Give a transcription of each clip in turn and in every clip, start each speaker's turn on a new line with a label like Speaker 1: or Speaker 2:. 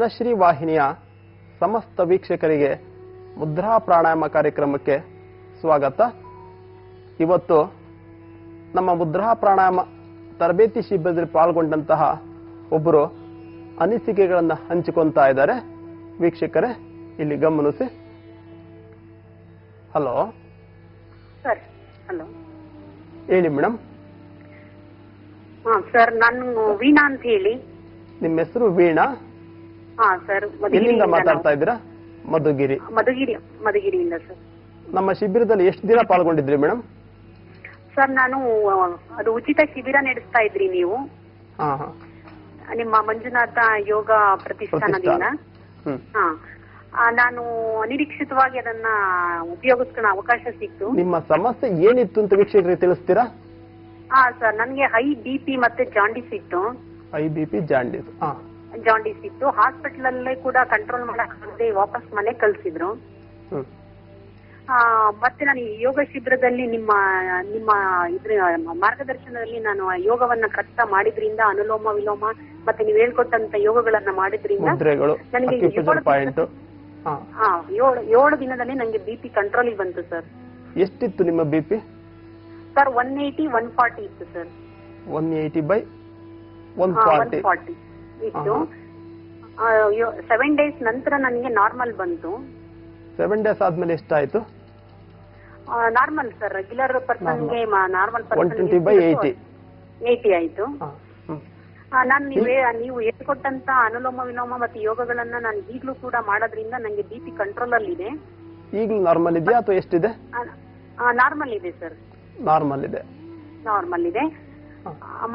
Speaker 1: ಜನಶ್ರೀ ವಾಹಿನಿಯ ಸಮಸ್ತ ವೀಕ್ಷಕರಿಗೆ ಮುದ್ರಾ ಪ್ರಾಣಾಯಾಮ ಕಾರ್ಯಕ್ರಮಕ್ಕೆ ಸ್ವಾಗತ. ಇವತ್ತು ನಮ್ಮ ಮುದ್ರಾ ಪ್ರಾಣಾಯಾಮ ತರಬೇತಿ ಶಿಬಿರದಲ್ಲಿ ಪಾಲ್ಗೊಂಡಂತಹ ಒಬ್ಬರು ಅನಿಸಿಕೆಗಳನ್ನು ಹಂಚಿಕೊಂತಾ ಇದ್ದಾರೆ. ವೀಕ್ಷಕರೇ ಇಲ್ಲಿ ಗಮನಿಸಿ. Hello
Speaker 2: sir. ಹಲೋ
Speaker 1: ಹೇಳಿ ಮೇಡಮ್.
Speaker 2: ಸರ್, ನಾನು ವೀಣಾ ಅಂತ ಹೇಳಿ.
Speaker 1: ನಿಮ್ಮ ಹೆಸರು ವೀಣಾ?
Speaker 2: ಸರ್.
Speaker 1: ಎಲ್ಲಿಂದ ಮಾತಾಡ್ತಾ ಇದ್ದೀರಾ?
Speaker 2: ಮಧುಗಿರಿಯಿಂದ ಸರ್.
Speaker 1: ನಮ್ಮ ಶಿಬಿರದಲ್ಲಿ ಎಷ್ಟು ದಿನ ಪಾಲ್ಗೊಂಡಿದ್ರಿ ಮೇಡಮ್?
Speaker 2: ಸರ್, ನಾನು ಅದು ಉಚಿತ ಶಿಬಿರ ನಡೆಸ್ತಾ ಇದ್ರಿ ನೀವು ನಿಮ್ಮ ಮಂಜುನಾಥ ಯೋಗ ಪ್ರತಿಷ್ಠಾನದಿಂದ. ನಾನು ಅನಿರೀಕ್ಷಿತವಾಗಿ ಅದನ್ನ ಉಪಯೋಗಿಸ್ಕೊಳ್ಳೋ ಅವಕಾಶ ಸಿಕ್ತು.
Speaker 1: ನಿಮ್ಮ ಸಮಸ್ಯೆ ಏನಿತ್ತು ಅಂತ ವೀಕ್ಷಕರಿಗೆ ತಿಳಿಸ್ತೀರಾ?
Speaker 2: ಸರ್, ನನಗೆ ಹೈ ಬಿಪಿ ಮತ್ತೆ ಜಾಂಡಿಸ್ ಇತ್ತು.
Speaker 1: ಹೈ ಬಿಪಿ ಜಾಂಡಿಸ್
Speaker 2: ಇತ್ತು. ಹಾಸ್ಪಿಟಲ್ ಅಲ್ಲೇ ಕೂಡ ಕಂಟ್ರೋಲ್ ಮಾಡಕ್ಕೆ ವಾಪಸ್ ಮನೆ ಕಳ್ಸಿದ್ರು. ಮತ್ತೆ ನಾನು ಯೋಗ ಶಿಬಿರದಲ್ಲಿ ನಿಮ್ಮ ಇದ್ರ ಮಾರ್ಗದರ್ಶನದಲ್ಲಿ ನಾನು ಯೋಗವನ್ನ ಕರೆಕ್ಟ್ ಮಾಡಿದ್ರಿಂದ, ಅನುಲೋಮ ವಿಲೋಮ ಮತ್ತೆ ನೀವು ಹೇಳ್ಕೊಟ್ಟಂತ ಯೋಗಗಳನ್ನ ಮಾಡಿದ್ರಿಂದ ನನಗೆ 7 ದಿನದಲ್ಲಿ ನನಗೆ ಬಿಪಿ ಕಂಟ್ರೋಲ್ ಬಂತು ಸರ್.
Speaker 1: ಎಷ್ಟಿತ್ತು ನಿಮ್ಮ ಬಿಪಿ?
Speaker 2: ಸರ್ 180 140 ಇತ್ತು ಸರ್.
Speaker 1: 180/140
Speaker 2: ಇತ್ತು. 7 ಡೇಸ್ ನಂತರ ನನಗೆ ನಾರ್ಮಲ್ ಬಂತು.
Speaker 1: 7 ಡೇಸ್ ಆದ್ಮೇಲೆ ಎಷ್ಟಾಯ್ತು?
Speaker 2: Normal sir. ರೆಗ್ಯುಲರ್ ಪರ್ಸನ್ಗೆ ನಾರ್ಮಲ್
Speaker 1: 120/80
Speaker 2: ಆಯ್ತು. ನಾನು ನೀವು ಹೇಳ್ಕೊಟ್ಟಂತ ಅನುಲೋಮ ವಿಲೋಮ ಮತ್ತೆ ಯೋಗಗಳನ್ನ ನಾನು ಈಗಲೂ ಕೂಡ ಮಾಡೋದ್ರಿಂದ ನನಗೆ ಬಿಪಿ ಕಂಟ್ರೋಲ್ ಅಲ್ಲಿ ಇದೆ.
Speaker 1: ಈಗಲೂ ನಾರ್ಮಲ್ ಇದೆಯಾ ಅಥವಾ ಎಷ್ಟಿದೆ?
Speaker 2: ನಾರ್ಮಲ್ ಇದೆ ಸರ್.
Speaker 1: ನಾರ್ಮಲ್ ಇದೆ.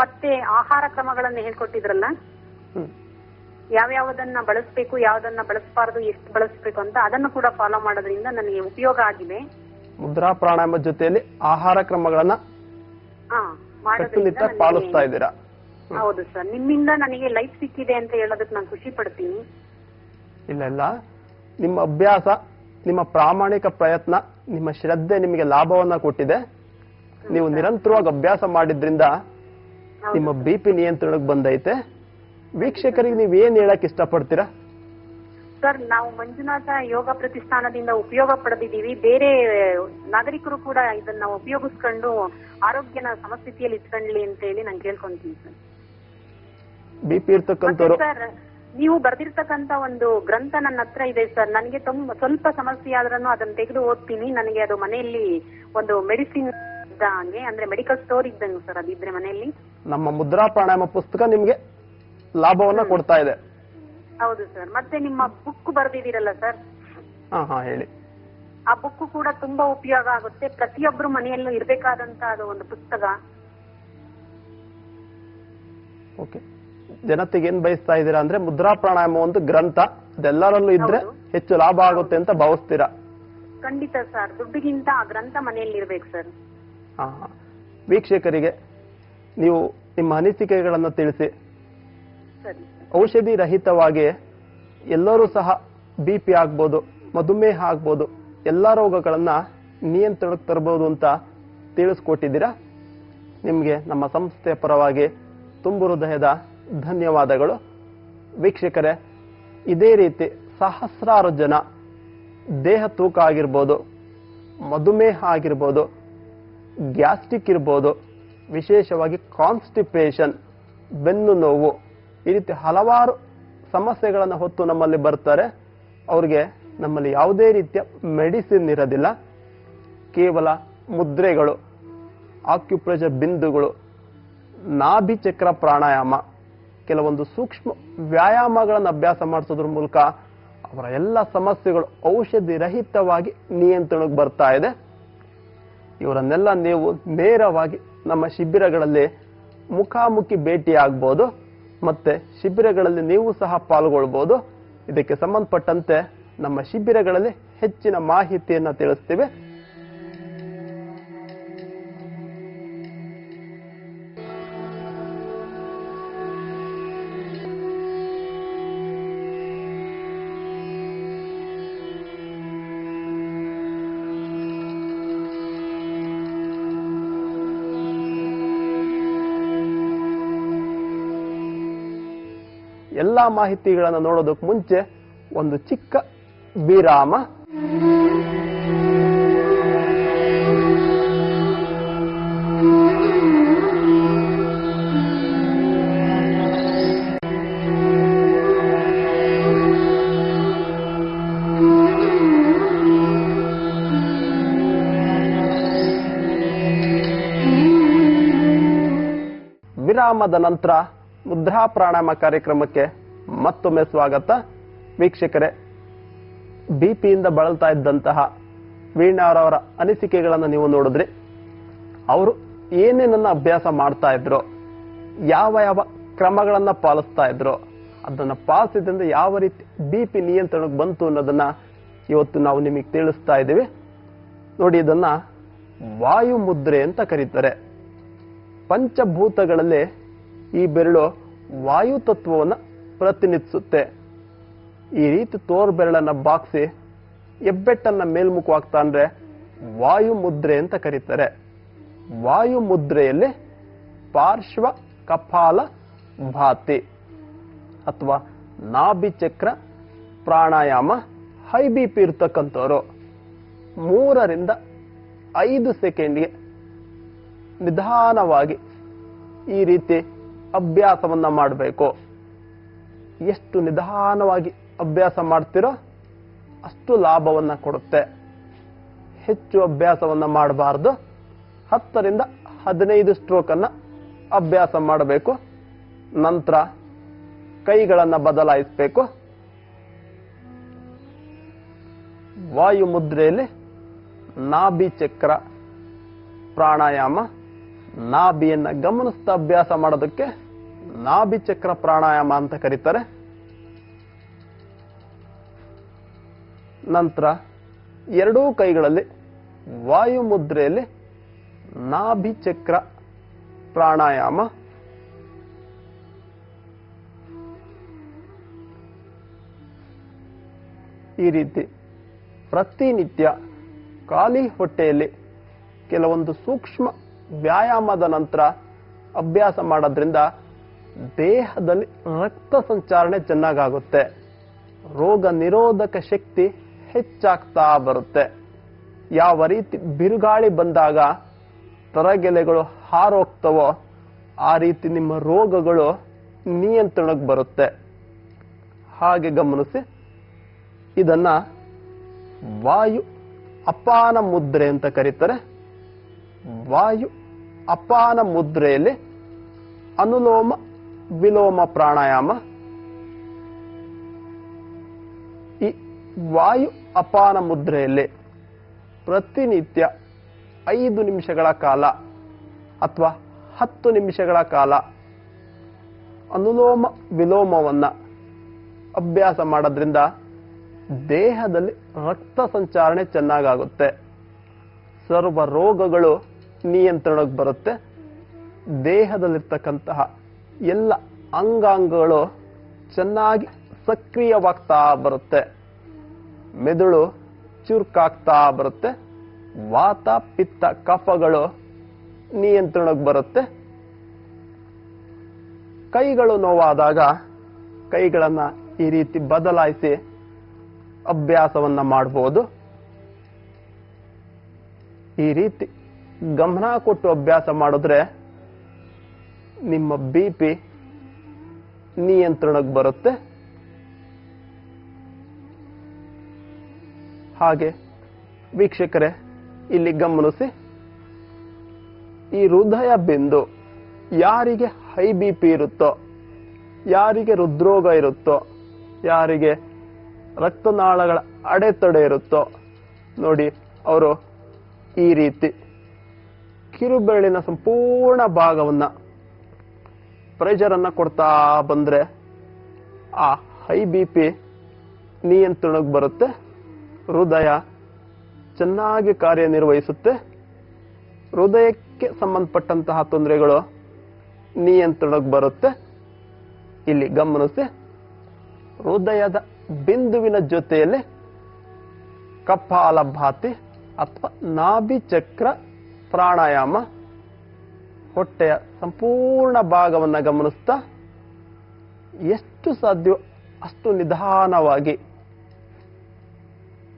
Speaker 1: ಮತ್ತೆ ಆಹಾರ ಕ್ರಮಗಳನ್ನ ಹೇಳ್ಕೊಟ್ಟಿದ್ರಲ್ಲ, ಯಾವ್ಯಾವದನ್ನ ಬಳಸಬೇಕು, ಯಾವ್ದನ್ನ ಬಳಸಬಾರದು, ಎಷ್ಟು ಬಳಸಬೇಕು ಅಂತ ಅದನ್ನು ಕೂಡ ಫಾಲೋ ಮಾಡೋದ್ರಿಂದ ನನಗೆ ಉಪಯೋಗ ಆಗಿದೆ. ಮುದ್ರಾ ಪ್ರಾಣಾಯಾಮ ಜೊತೆಯಲ್ಲಿ ಆಹಾರ ಕ್ರಮಗಳನ್ನ ಪಾಲಿಸ್ತಾ ಇದ್ದೀರಾ?
Speaker 2: ಹೌದು ಸರ್. ನಿಮ್ಮಿಂದ ನನಗೆ ಲೈಫ್ ಸಿಕ್ಕಿದೆ ಅಂತ ಹೇಳೋದಕ್ಕೆ ನಾನು ಖುಷಿ ಪಡ್ತೀನಿ.
Speaker 1: ಇಲ್ಲ, ನಿಮ್ಮ ಅಭ್ಯಾಸ, ನಿಮ್ಮ ಪ್ರಾಮಾಣಿಕ ಪ್ರಯತ್ನ, ನಿಮ್ಮ ಶ್ರದ್ಧೆ ನಿಮಗೆ ಲಾಭವನ್ನ ಕೊಟ್ಟಿದೆ. ನೀವು ನಿರಂತರವಾಗಿ ಅಭ್ಯಾಸ ಮಾಡಿದ್ರಿಂದ ನಿಮ್ಮ ಬಿಪಿ ನಿಯಂತ್ರಣಕ್ಕೆ ಬಂದೈತೆ. ವೀಕ್ಷಕರಿಗೆ ನೀವು ಏನ್ ಹೇಳಕ್ ಇಷ್ಟಪಡ್ತೀರಾ?
Speaker 2: ಸರ್, ನಾವು ಮಂಜುನಾಥ ಯೋಗ ಪ್ರತಿಷ್ಠಾನದಿಂದ ಉಪಯೋಗ ಪಡೆದಿದ್ದೀವಿ. ಬೇರೆ ನಾಗರಿಕರು ಕೂಡ ಇದನ್ನ ಉಪಯೋಗಿಸ್ಕೊಂಡು ಆರೋಗ್ಯನ ಸಮಸ್ಥಿತಿಯಲ್ಲಿ ಇಟ್ಕೊಳ್ಳಿ ಅಂತ ಹೇಳಿ ನಾನು ಕೇಳ್ಕೊಂತೀನಿ ಸರ್.
Speaker 1: ಬಿಪಿ ಇರ್ತಕ್ಕಂಥವ್ರು.
Speaker 2: ಸರ್, ನೀವು ಬರ್ದಿರ್ತಕ್ಕಂತ ಒಂದು ಗ್ರಂಥ ನನ್ನ ಹತ್ರ ಇದೆ ಸರ್. ನನಗೆ ಸ್ವಲ್ಪ ಸಮಸ್ಯೆ ಆದ್ರೂ ಅದನ್ನ ತೆಗೆದು ಓದ್ತೀನಿ. ನನಗೆ ಅದು ಮನೆಯಲ್ಲಿ ಒಂದು ಮೆಡಿಸಿನ್ ಇದ್ದಂಗೆ, ಅಂದ್ರೆ ಮೆಡಿಕಲ್ ಸ್ಟೋರ್ ಇದ್ದಂಗೆ ಸರ್. ಅದಿದ್ರೆ ಮನೆಯಲ್ಲಿ
Speaker 1: ನಮ್ಮ ಮುದ್ರಾ ಪ್ರಾಣಾಯಾಮ ಪುಸ್ತಕ ನಿಮ್ಗೆ ಲಾಭವನ್ನ ಕೊಡ್ತಾ ಇದೆ.
Speaker 2: ಹೌದು ಸರ್. ಮತ್ತೆ ನಿಮ್ಮ ಬುಕ್ ಬರ್ದಿದ್ದೀರಲ್ಲ ಸರ್,
Speaker 1: ಹೇಳಿ.
Speaker 2: ಆ ಬುಕ್ ಕೂಡ ತುಂಬಾ ಉಪಯೋಗ ಆಗುತ್ತೆ. ಪ್ರತಿಯೊಬ್ಬರು ಮನೆಯಲ್ಲೂ ಇರ್ಬೇಕಾದಂತ ಅದು ಒಂದು ಪುಸ್ತಕ.
Speaker 1: ಓಕೆ, ಜನತೆಗೆ ಏನ್ ಬಯಸ್ತಾ ಇದ್ದೀರಾ ಅಂದ್ರೆ ಮುದ್ರಾ ಪ್ರಾಣಾಯಾಮ ಒಂದು ಗ್ರಂಥ, ಅದೆಲ್ಲರಲ್ಲೂ ಇದ್ರೆ ಹೆಚ್ಚು ಲಾಭ ಆಗುತ್ತೆ ಅಂತ ಭಾವಿಸ್ತೀರಾ?
Speaker 2: ಖಂಡಿತ ಸರ್. ದುಡ್ಡಿಗಿಂತ ಆ ಗ್ರಂಥ ಮನೆಯಲ್ಲಿ ಇರ್ಬೇಕು ಸರ್.
Speaker 1: ವೀಕ್ಷಕರಿಗೆ ನೀವು ನಿಮ್ಮ ಅನಿಸಿಕೆಗಳನ್ನು ತಿಳಿಸಿ. ಔಷಧಿ ರಹಿತವಾಗಿ ಎಲ್ಲರೂ ಸಹ ಬಿಪಿ ಆಗ್ಬೋದು, ಮಧುಮೇಹ ಆಗ್ಬೋದು, ಎಲ್ಲಾ ರೋಗಗಳನ್ನ ನಿಯಂತ್ರಣಕ್ಕೆ ತರಬಹುದು ಅಂತ ತಿಳಿಸ್ಕೊಟ್ಟಿದ್ದೀರಾ. ನಿಮ್ಗೆ ನಮ್ಮ ಸಂಸ್ಥೆಯ ಪರವಾಗಿ ತುಂಬು ಹೃದಯದ ಧನ್ಯವಾದಗಳು. ವೀಕ್ಷಕರೇ, ಇದೇ ರೀತಿ ಸಹಸ್ರಾರು ಜನ ದೇಹ ತೂಕ ಆಗಿರ್ಬೋದು, ಮಧುಮೇಹ ಆಗಿರ್ಬೋದು, ಗ್ಯಾಸ್ಟ್ರಿಕ್ ಇರ್ಬೋದು, ವಿಶೇಷವಾಗಿ ಕಾನ್ಸ್ಟಿಪೇಷನ್, ಬೆನ್ನು ನೋವು, ಈ ರೀತಿ ಹಲವಾರು ಸಮಸ್ಯೆಗಳನ್ನು ಹೊತ್ತು ನಮ್ಮಲ್ಲಿ ಬರ್ತಾರೆ. ಅವ್ರಿಗೆ ನಮ್ಮಲ್ಲಿ ಯಾವುದೇ ರೀತಿಯ ಮೆಡಿಸಿನ್ ಇರೋದಿಲ್ಲ. ಕೇವಲ ಮುದ್ರೆಗಳು, ಆಕ್ಯುಪ್ರೆಷರ್ ಬಿಂದುಗಳು, ನಾಭಿ ಚಕ್ರ ಪ್ರಾಣಾಯಾಮ, ಕೆಲವೊಂದು ಸೂಕ್ಷ್ಮ ವ್ಯಾಯಾಮಗಳನ್ನು ಅಭ್ಯಾಸ ಮಾಡಿಸೋದ್ರ ಮೂಲಕ ಅವರ ಎಲ್ಲ ಸಮಸ್ಯೆಗಳು ಔಷಧಿ ರಹಿತವಾಗಿ ನಿಯಂತ್ರಣಕ್ಕೆ ಬರ್ತಾ ಇದೆ. ಇವರನ್ನೆಲ್ಲ ನೀವು ನೇರವಾಗಿ ನಮ್ಮ ಶಿಬಿರಗಳಲ್ಲಿ ಮುಖಾಮುಖಿ ಭೇಟಿ ಆಗ್ಬೋದು, ಮತ್ತೆ ಶಿಬಿರಗಳಲ್ಲಿ ನೀವು ಸಹ ಪಾಲ್ಗೊಳ್ಬಹುದು. ಇದಕ್ಕೆ ಸಂಬಂಧಪಟ್ಟಂತೆ ನಮ್ಮ ಶಿಬಿರಗಳಲ್ಲಿ ಹೆಚ್ಚಿನ ಮಾಹಿತಿಯನ್ನು ತಿಳಿಸ್ತೀವಿ. ಎಲ್ಲಾ ಮಾಹಿತಿಗಳನ್ನು ನೋಡೋದಕ್ಕೆ ಮುಂಚೆ ಒಂದು ಚಿಕ್ಕ ವಿರಾಮ. ವಿರಾಮದ ನಂತರ ಮುದ್ರಾ ಪ್ರಾಣಾಯಾಮ ಕಾರ್ಯಕ್ರಮಕ್ಕೆ ಮತ್ತೊಮ್ಮೆ ಸ್ವಾಗತ. ವೀಕ್ಷಕರೇ, ಬಿಪಿಯಿಂದ ಬಳಲ್ತಾ ಇದ್ದಂತಹ ವೀಣಾರವರ ಅನಿಸಿಕೆಗಳನ್ನು ನೀವು ನೋಡಿದ್ರಿ. ಅವರು ಏನೇನನ್ನ ಅಭ್ಯಾಸ ಮಾಡ್ತಾ ಇದ್ರು, ಯಾವ ಯಾವ ಕ್ರಮಗಳನ್ನ ಪಾಲಿಸ್ತಾ ಇದ್ರು, ಅದನ್ನ ಪಾಲಿಸಿದ್ರಿಂದ ಯಾವ ರೀತಿ ಬಿಪಿ ನಿಯಂತ್ರಣಕ್ಕೆ ಬಂತು ಅನ್ನೋದನ್ನ ಇವತ್ತು ನಾವು ನಿಮಗೆ ತಿಳಿಸ್ತಾ ಇದ್ದೀವಿ. ನೋಡಿ, ಇದನ್ನ ವಾಯು ಮುದ್ರೆ ಅಂತ ಕರೀತಾರೆ. ಪಂಚಭೂತಗಳಲ್ಲಿ ಈ ಬೆರಳು ವಾಯು ತತ್ವವನ್ನು ಪ್ರತಿನಿಧಿಸುತ್ತೆ. ಈ ರೀತಿ ತೋರ್ ಬೆರಳನ್ನ ಬಾಗಿಸಿ ಹೆಬ್ಬೆಟ್ಟನ್ನ ಮೇಲ್ಮುಖವಾಗ್ತಾ ಅಂದ್ರೆ ವಾಯು ಮುದ್ರೆ ಅಂತ ಕರೀತಾರೆ. ವಾಯು ಮುದ್ರೆಯಲ್ಲಿ ಪಾರ್ಶ್ವ ಕಪಾಲ ಭಾತಿ ಅಥವಾ ನಾಭಿ ಚಕ್ರ ಪ್ರಾಣಾಯಾಮ ಹೈ ಬಿಪಿ ಇರ್ತಕ್ಕಂಥವ್ರು 3 ರಿಂದ 5 ಸೆಕೆಂಡ್ಗೆ ನಿಧಾನವಾಗಿ ಈ ರೀತಿ ಅಭ್ಯಾಸವನ್ನ ಮಾಡಬೇಕು. ಎಷ್ಟು ನಿಧಾನವಾಗಿ ಅಭ್ಯಾಸ ಮಾಡ್ತಿರೋ ಅಷ್ಟು ಲಾಭವನ್ನ ಕೊಡುತ್ತೆ. ಹೆಚ್ಚು ಅಭ್ಯಾಸವನ್ನ ಮಾಡಬಾರದು. 10 ರಿಂದ 15 ಸ್ಟ್ರೋಕ್ ಅನ್ನ ಅಭ್ಯಾಸ ಮಾಡಬೇಕು. ನಂತರ ಕೈಗಳನ್ನ ಬದಲಾಯಿಸಬೇಕು. ವಾಯು ಮುದ್ರೆಯಲ್ಲಿ ನಾಭಿ ಚಕ್ರ ಪ್ರಾಣಾಯಾಮ, ನಾಭಿಯನ್ನ ಗಮನಿಸ್ತಾ ಅಭ್ಯಾಸ ಮಾಡೋದಕ್ಕೆ ನಾಭಿ ಚಕ್ರ ಪ್ರಾಣಾಯಾಮ ಅಂತ ಕರೀತಾರೆ. ನಂತರ ಎರಡೂ ಕೈಗಳಲ್ಲಿ ವಾಯು ಮುದ್ರೆಯಲ್ಲಿ ನಾಭಿ ಚಕ್ರ ಪ್ರಾಣಾಯಾಮ, ಈ ರೀತಿ ಪ್ರತಿನಿತ್ಯ ಖಾಲಿ ಹೊಟ್ಟೆಯಲ್ಲಿ ಕೆಲವೊಂದು ಸೂಕ್ಷ್ಮ ವ್ಯಾಯಾಮದ ನಂತರ ಅಭ್ಯಾಸ ಮಾಡೋದ್ರಿಂದ ದೇಹದಲ್ಲಿ ರಕ್ತ ಸಂಚಾರಣೆ ಚೆನ್ನಾಗಾಗುತ್ತೆ. ರೋಗ ನಿರೋಧಕ ಶಕ್ತಿ ಹೆಚ್ಚಾಗ್ತಾ ಬರುತ್ತೆ. ಯಾವ ರೀತಿ ಬಿರುಗಾಳಿ ಬಂದಾಗ ತರಗೆಲೆಗಳು ಹಾರೋಗ್ತವೋ ಆ ರೀತಿ ನಿಮ್ಮ ರೋಗಗಳು ನಿಯಂತ್ರಣಕ್ಕೆ ಬರುತ್ತೆ. ಹಾಗೆ ಗಮನಿಸಿ. ಇದನ್ನ ವಾಯು ಅಪಾನ ಮುದ್ರೆ ಅಂತ ಕರೀತಾರೆ. ವಾಯು ಅಪಾನ ಮುದ್ರೆಯಲ್ಲಿ ಅನುಲೋಮ ವಿಲೋಮ ಪ್ರಾಣಾಯಾಮ. ಈ ವಾಯು ಅಪಾನ ಮುದ್ರೆಯಲ್ಲಿ ಪ್ರತಿನಿತ್ಯ 5 ನಿಮಿಷಗಳ ಕಾಲ ಅಥವಾ 10 ನಿಮಿಷಗಳ ಕಾಲ ಅನುಲೋಮ ವಿಲೋಮವನ್ನ ಅಭ್ಯಾಸ ಮಾಡೋದ್ರಿಂದ ದೇಹದಲ್ಲಿ ರಕ್ತ ಸಂಚಾರಣೆ ಚೆನ್ನಾಗಾಗುತ್ತೆ. ಸರ್ವ ರೋಗಗಳು ನಿಯಂತ್ರಣಕ್ಕೆ ಬರುತ್ತೆ. ದೇಹದಲ್ಲಿರ್ತಕ್ಕಂತಹ ಎಲ್ಲ ಅಂಗಾಂಗಗಳು ಚೆನ್ನಾಗಿ ಸಕ್ರಿಯವಾಗ್ತಾ ಬರುತ್ತೆ. ಮೆದುಳು ಚುರುಕಾಗ್ತಾ ಬರುತ್ತೆ. ವಾತ ಪಿತ್ತ ಕಫಗಳು ನಿಯಂತ್ರಣಕ್ಕೆ ಬರುತ್ತೆ. ಕೈಗಳು ನೋವಾದಾಗ ಕೈಗಳನ್ನ ಈ ರೀತಿ ಬದಲಾಯಿಸಿ ಅಭ್ಯಾಸವನ್ನ ಮಾಡಬಹುದು. ಈ ರೀತಿ ಗಮನ ಕೊಟ್ಟು ಅಭ್ಯಾಸ ಮಾಡಿದ್ರೆ ನಿಮ್ಮ ಬಿಪಿ ನಿಯಂತ್ರಣಕ್ಕೆ ಬರುತ್ತೆ. ಹಾಗೆ ವೀಕ್ಷಕರೇ, ಇಲ್ಲಿ ಗಮನಿಸಿ. ಈ ಹೃದಯ ಬಿಂದು ಯಾರಿಗೆ ಹೈ ಬಿಪಿ ಇರುತ್ತೋ, ಯಾರಿಗೆ ಹೃದ್ರೋಗ ಇರುತ್ತೋ, ಯಾರಿಗೆ ರಕ್ತನಾಳಗಳ ಅಡೆತಡೆ ಇರುತ್ತೋ ನೋಡಿ, ಅವರು ಈ ರೀತಿ ಕಿರುಬೆರಳಿನ ಸಂಪೂರ್ಣ ಭಾಗವನ್ನ ಪ್ರೆಷರ್ ಅನ್ನ ಕೊಡ್ತಾ ಬಂದ್ರೆ ಆ ಹೈ ಬಿಪಿ ನಿಯಂತ್ರಣಕ್ಕೆ ಬರುತ್ತೆ. ಹೃದಯ ಚೆನ್ನಾಗಿ ಕಾರ್ಯನಿರ್ವಹಿಸುತ್ತೆ. ಹೃದಯಕ್ಕೆ ಸಂಬಂಧಪಟ್ಟಂತಹ ತೊಂದರೆಗಳು ನಿಯಂತ್ರಣಕ್ಕೆ ಬರುತ್ತೆ. ಇಲ್ಲಿ ಗಮನಿಸಿ. ಹೃದಯದ ಬಿಂದುವಿನ ಜೊತೆಯಲ್ಲಿ ಕಪಾಲಭಾತಿ ಅಥವಾ ನಾಭಿ ಚಕ್ರ ಪ್ರಾಣಾಯಾಮ, ಹೊಟ್ಟೆಯ ಸಂಪೂರ್ಣ ಭಾಗವನ್ನ ಗಮನಿಸ್ತಾ ಎಷ್ಟು ಎಷ್ಟು ಸಾಧ್ಯವೋ ಅಷ್ಟು ನಿಧಾನವಾಗಿ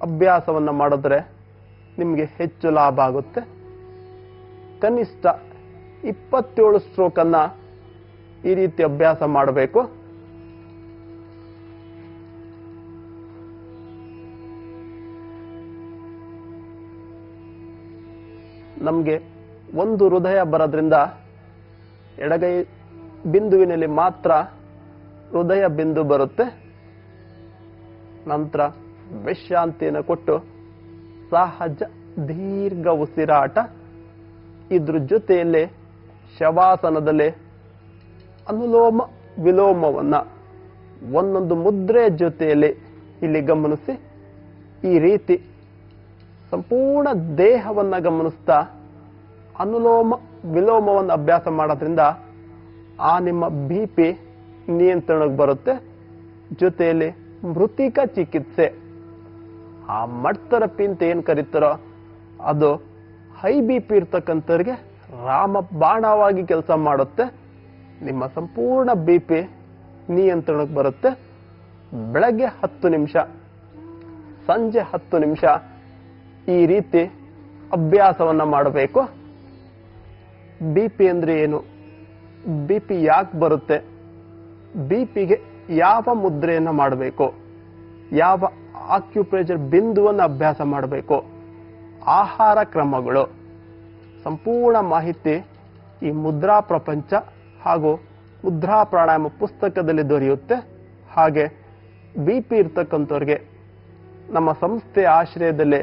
Speaker 1: ಅಭ್ಯಾಸವನ್ನು ಮಾಡಿದ್ರೆ ನಿಮಗೆ ಹೆಚ್ಚು ಲಾಭ ಆಗುತ್ತೆ. ಕನಿಷ್ಠ 27 ಸ್ಟ್ರೋಕ್ ಅನ್ನ ಈ ರೀತಿ ಅಭ್ಯಾಸ ಮಾಡಬೇಕು. ನಮಗೆ ಒಂದು ಹೃದಯ ಬರೋದ್ರಿಂದ ಎಡಗೈ ಬಿಂದುವಿನಲ್ಲಿ ಮಾತ್ರ ಹೃದಯ ಬಿಂದು ಬರುತ್ತೆ. ನಂತರ ವಿಶ್ರಾಂತಿಯನ್ನು ಕೊಟ್ಟು ಸಹಜ ದೀರ್ಘ ಉಸಿರಾಟ, ಇದ್ರ ಜೊತೆಯಲ್ಲಿ ಶವಾಸನದಲ್ಲಿ ಅನುಲೋಮ ವಿಲೋಮವನ್ನ ಒಂದೊಂದು ಮುದ್ರೆಯ ಜೊತೆಯಲ್ಲಿ ಇಲ್ಲಿ ಗಮನಿಸಿ ಈ ರೀತಿ ಸಂಪೂರ್ಣ ದೇಹವನ್ನ ಗಮನಿಸ್ತಾ ಅನುಲೋಮ ವಿಲೋಮವನ್ನು ಅಭ್ಯಾಸ ಮಾಡೋದ್ರಿಂದ ಆ ನಿಮ್ಮ BP ನಿಯಂತ್ರಣಕ್ಕೆ ಬರುತ್ತೆ. ಜೊತೆಯಲ್ಲಿ ಮೃತ್ತಿಕ ಚಿಕಿತ್ಸೆ, ಆ ಮಡ್ತರಪಿ ಅಂತ ಏನ್ ಕರೀತಾರೋ ಅದು ಹೈ BP ಇರ್ತಕ್ಕಂಥವ್ರಿಗೆ ರಾಮ ಬಾಣವಾಗಿ ಕೆಲಸ ಮಾಡುತ್ತೆ. ನಿಮ್ಮ ಸಂಪೂರ್ಣ BP ನಿಯಂತ್ರಣಕ್ಕೆ ಬರುತ್ತೆ. ಬೆಳಗ್ಗೆ 10 ನಿಮಿಷ, ಸಂಜೆ 10 ನಿಮಿಷ ಈ ರೀತಿ ಅಭ್ಯಾಸವನ್ನ ಮಾಡಬೇಕು. BP ಅಂದ್ರೆ ಏನು, BP ಯಾಕೆ ಬರುತ್ತೆ, BPಗೆ ಯಾವ ಮುದ್ರೆಯನ್ನ ಮಾಡಬೇಕು, ಯಾವ ಆಕ್ಯುಪ್ರೆಷರ್ ಬಿಂದುವನ್ನು ಅಭ್ಯಾಸ ಮಾಡಬೇಕು, ಆಹಾರ ಕ್ರಮಗಳು, ಸಂಪೂರ್ಣ ಮಾಹಿತಿ ಈ ಮುದ್ರಾ ಪ್ರಪಂಚ ಹಾಗೂ ಮುದ್ರಾ ಪ್ರಾಣಾಯಾಮ ಪುಸ್ತಕದಲ್ಲಿ ದೊರೆಯುತ್ತೆ. ಹಾಗೆ BP ಇರ್ತಕ್ಕಂಥವ್ರಿಗೆ ನಮ್ಮ ಸಂಸ್ಥೆಯ ಆಶ್ರಯದಲ್ಲಿ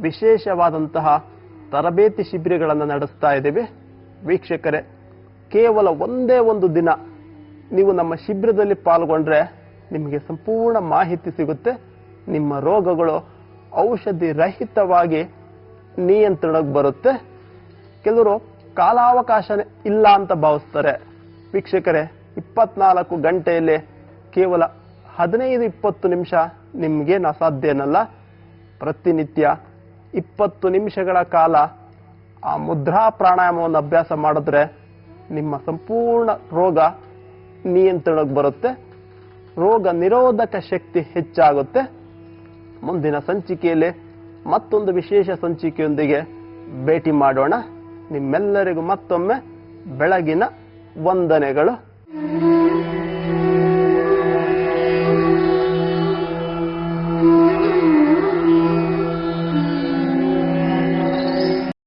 Speaker 1: ವಿಶೇಷವಾದಂತಹ ತರಬೇತಿ ಶಿಬಿರಗಳನ್ನು ನಡೆಸ್ತಾ ಇದ್ದೀವಿ. ವೀಕ್ಷಕರೇ, ಕೇವಲ ಒಂದೇ ಒಂದು ದಿನ ನೀವು ನಮ್ಮ ಶಿಬಿರದಲ್ಲಿ ಪಾಲ್ಗೊಂಡ್ರೆ ನಿಮಗೆ ಸಂಪೂರ್ಣ ಮಾಹಿತಿ ಸಿಗುತ್ತೆ. ನಿಮ್ಮ ರೋಗಗಳು ಔಷಧಿ ರಹಿತವಾಗಿ ನಿಯಂತ್ರಣಕ್ಕೆ ಬರುತ್ತೆ. ಕೆಲವರು ಕಾಲಾವಕಾಶ ಇಲ್ಲ ಅಂತ ಭಾವಿಸ್ತಾರೆ. ವೀಕ್ಷಕರೇ, 24 ಗಂಟೆಯಲ್ಲಿ ಕೇವಲ 15-20 ನಿಮಿಷ ನಿಮ್ಗೇನು ಅಸಾಧ್ಯ ಏನಲ್ಲ. ಪ್ರತಿನಿತ್ಯ 20 ನಿಮಿಷಗಳ ಕಾಲ ಆ ಮುದ್ರಾ ಪ್ರಾಣಾಯಾಮವನ್ನು ಅಭ್ಯಾಸ ಮಾಡಿದ್ರೆ ನಿಮ್ಮ ಸಂಪೂರ್ಣ ರೋಗ ನಿಯಂತ್ರಣಕ್ಕೆ ಬರುತ್ತೆ. ರೋಗ ನಿರೋಧಕ ಶಕ್ತಿ ಹೆಚ್ಚಾಗುತ್ತೆ. ಮುಂದಿನ ಸಂಚಿಕೆಯಲ್ಲಿ ಮತ್ತೊಂದು ವಿಶೇಷ ಸಂಚಿಕೆಯೊಂದಿಗೆ ಭೇಟಿ ಮಾಡೋಣ. ನಿಮ್ಮೆಲ್ಲರಿಗೂ ಮತ್ತೊಮ್ಮೆ ಬೆಳಗಿನ ವಂದನೆಗಳು.